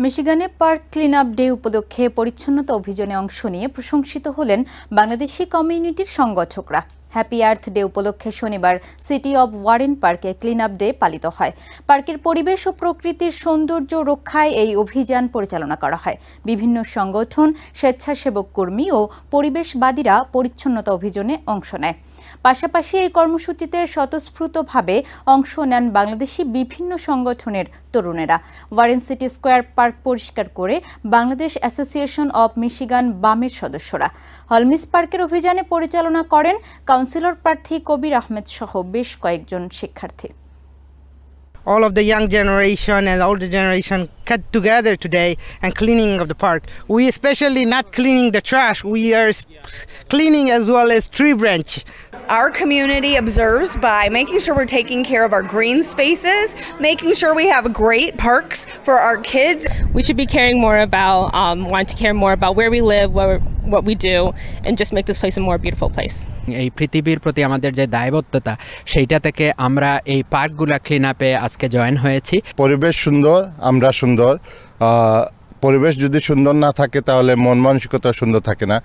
মিশিগানে park clean up day উপলক্ষে পরিচ্ছন্নতা অভিযানে অংশ নিয়ে প্রশংসিত হলেন বাংলাদেশি কমিউনিটির সংগঠকরা। হ্যাপি আর্থ ডে উপলক্ষে শনিবার সিটি অব ওয়ারেন পার্কে ক্লিন আপ ডে পালিত হয়। পার্কের পরিবেশ ও প্রকৃতির সৌন্দর্য রক্ষায় এই অভিযান পরিচালনা করা হয়। বিভিন্ন সংগঠন, স্বেচ্ছাসেবক কর্মী ও পরিবেশবাদীরা পরিচ্ছন্নতা অভিযানে অংশ নেয়। পাশাপাশি এই কর্মসূচিতে স্বতঃস্ফূর্তভাবে অংশ নেন বাংলাদেশি বিভিন্ন সংগঠনের তরুণেরা। ওয়ারেন সিটি স্কোয়ার পার্ক পরিষ্কার করে বাংলাদেশ অ্যাসোসিয়েশন অব মিশিগান বামের সদস্যরা। হলমিস পার্কের অভিযানে পরিচালনা করেন কাউন্সিলর প্রার্থী কবির আহমেদ সহ বেশ কয়েকজন শিক্ষার্থী। All of the young generation and older generation got together today and cleaning of the park. We especially not cleaning the trash, we are cleaning as well as tree branch. Our community observes by making sure we're taking care of our green spaces, making sure we have great parks for our kids. We should be caring more about, wanting to care more about where we live, what we do, and just make this place a more beautiful place. এই পৃথিবীর প্রতি আমাদের যে দায়বদ্ধতা সেইটা থেকে আমরা এই পার্কগুলা ক্লিন আপে আজকে জয়েন হয়েছি। পরিবেশ সুন্দর, আমরা সুন্দর। পরিবেশ যদি সুন্দর না থাকে তাহলে মন মানসিকতা সুন্দর থাকে না।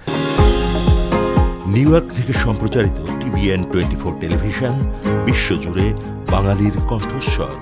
নিউ ইয়র্ক থেকে সম্প্রচারিত TVN 24 টেলিভিশন বিশ্বজুড়ে বাঙালির কণ্ঠস্বর।